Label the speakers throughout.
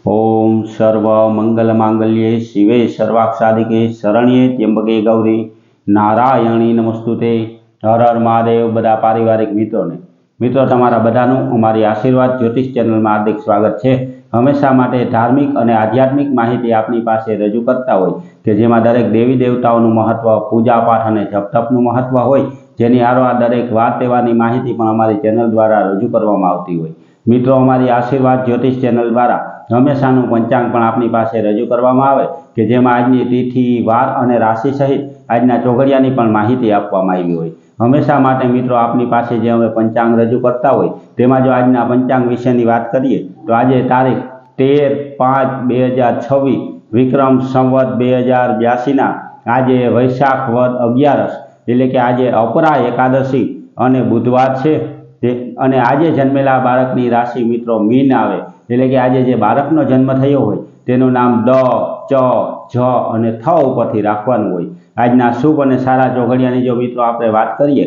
Speaker 1: ओम सर्व मंगल मांगल्ये शिवे सर्वाक्षादिके शरण्ये त्र्यंबके गौरी नारायणी नमस्तुते। हर हर महादेव। बधा पारिवारिक मित्रों तमारा बधानुं अमारी आशीर्वाद ज्योतिष चैनल में हार्दिक स्वागत है। हमेशा माटे धार्मिक और आध्यात्मिक माहिती आपनी पासे रजू करता होय के जेमां दरेक देवी देवताओनुं महत्व, पूजा पाठ और जप तपनुं महत्व होय, जेनी हारोहार दरेक वार तहेवारनी माहिती पण अमारी चैनल द्वारा रजू करवामां आवती होय। मित्रों अमारी आशीर्वाद ज्योतिष चैनल द्वारा हमेशानुं पंचांग पण आपनी पासे रजू करवामां आवे के जेमां आजनी तिथि, वार अने राशि सहित आजना चोघड़ियानी पण माहिती आपवामां आवी होय। हमेशा माटे मित्रों आपनी पासे जे अमे पंचांग रजू करता होय तेमां जो आजना पंचांग विशेनी वात करीए तो आज तारीख 13/5/2026 विक्रम संवत 2082 ना आज वैशाख वद 11 एटले के आज अपरा एकादशी अने बुधवार छे। अने आजे जन्मेला बाळकनी राशि मित्रों मीन आवे एटले के आज जे बाळकनो जन्म थयो होय तेनुं नाम द, च, झ अने थ उपरथी राखवानुं होय। आजना शुभ अने सारा चोघड़ियानी जो मित्रों आपणे वात करीए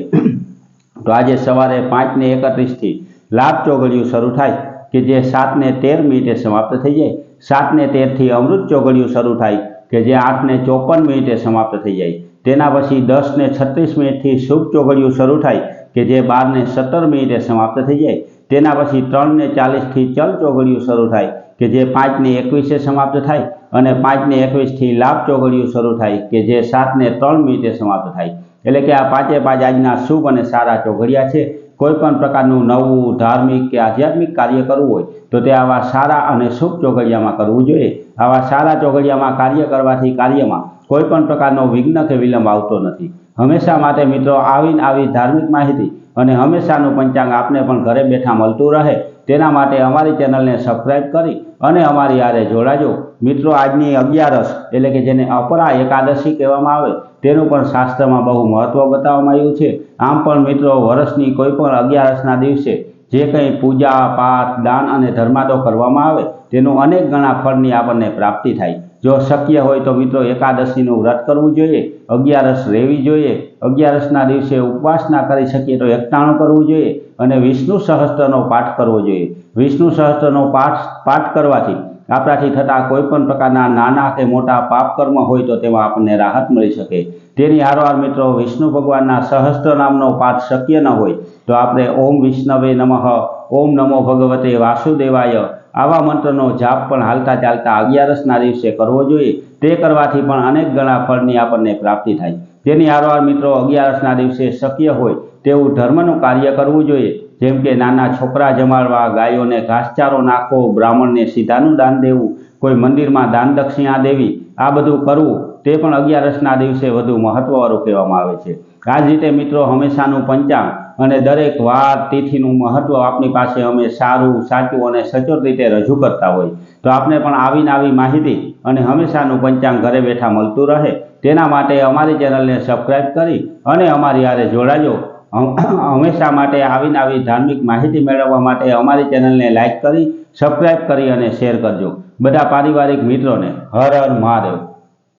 Speaker 1: तो आज सवारे 5:31 थी लाभ चोघड़ियुं शरू थाय के जे 7:13 समाप्त थई जाय। 7:13 थी अमृत चोघड़ियुं शरू थाय के जे 8:54 समाप्त थई जाय। तेना पछी 10:36 थी शुभ चोघड़ियुं शरू थाय के जे 12:17 समाप्त थई जाय। तेना पछी 3:40 थी चल चोघड़ियुं शरू थाय के जे 5:21 समाप्त थाय अने 5:21 थी लाभ चोघड़ियुं शरू थाय के जे 7:03 समाप्त थाय। एटले के आ पांचे पांच आजना शुभ अने सारा चोघड़िया छे। कोईपण प्रकारनुं नवुं धार्मिक के आध्यात्मिक कार्य करवुं होय तो ते आवा सारा अने शुभ चोघड़ियामां करवुं जोईए। आवा सारा चोघड़ियामां कार्य करवाथी कार्यमां कोईपण प्रकारनो विघ्न के विलंब आवतो नथी। हमेशा माटे मित्रों आवी धार्मिक माहिती अने हमेशानुं पंचांग आपने पण घरे बेठा मळतुं रहे तेना माटे अमारी चेनलने सब्सक्राइब करी अने अमारी हारे जोड़ाजो। मित्रों आजनी 11 एटले के जेने अपरा एकादशी कहेवामां आवे तेनुं पण शास्त्रमां बहु महत्व बताववामां आव्युं छे। आम पण मित्रों वर्षनी कोईपण 11 दिवसे जे कंई पूजा पाठ दान अने धर्मादो करवामां आवे तेनुं अनेक गणा फळनी आपणने प्राप्ति थाय। जो शक्य होय तो मित्रों एकादशीनुं व्रत करवुं जोईए, 11 रहेवी जोईए। 11 दिवसे उपवासना करी शकीए तो 91 करवुं जोईए अने विष्णु सहस्त्रनो पाठ करवो जोईए। विष्णु सहस्त्रनो पाठ करवाथी आपणाथी थता कोईपण प्रकारना नाना के मोटा पाप कर्म होय तो तेमां आपणे राहत मळी शके। तेनी हारोहार मित्रों विष्णु भगवानना सहस्त्र नामनो पाठ शक्य न होय तो आपणे ओम विष्णवे नमः, ओम नमो भगवते वासुदेवाय आवा मंत्रनो जाप पण हालता चालता 11 दिवसे करवो जोईए। ते करवाथी पण अनेक गणा फळनी आपणने प्राप्ति थाय। तेनी हारोहार मित्रों 11 दिवसे शक्य होय तेवुं धर्मनुं कार्य करवुं जोईए। जेम के नाना छोकरा जमाड़वा, गायोने घासचारो नाखવો, ब्राह्मणने सीधानुं दान देवुं, कोई मंदिरमां दान दक्षिणा देवी, आ बधुं करवुं ते पण 11 दिवसे वधु महत्ववाळुं कहेवामां आवे छे। आ ज रीते मित्रों हमेशानुं पंचांग अने दरेक वार तिथिनुं महत्व आपणी पासे अमे सारूं साचुं अने सचोट रीते रजू करता होय तो आपणे पण आवी माहिती अने हमेशानुं पंचांग घरे बेठा मळतुं रहे तेना माटे अमारी चेनलने सब्सक्राइब करी अने अमारी हारे जोड़ाजो। हमेशा माटे आवी धार्मिक माहिती मेळववा माटे अमारी चेनलने लाइक करी, सब्सक्राइब करी अने शेर करजो। बधा पारिवारिक मित्रों ने हर हर महादेव।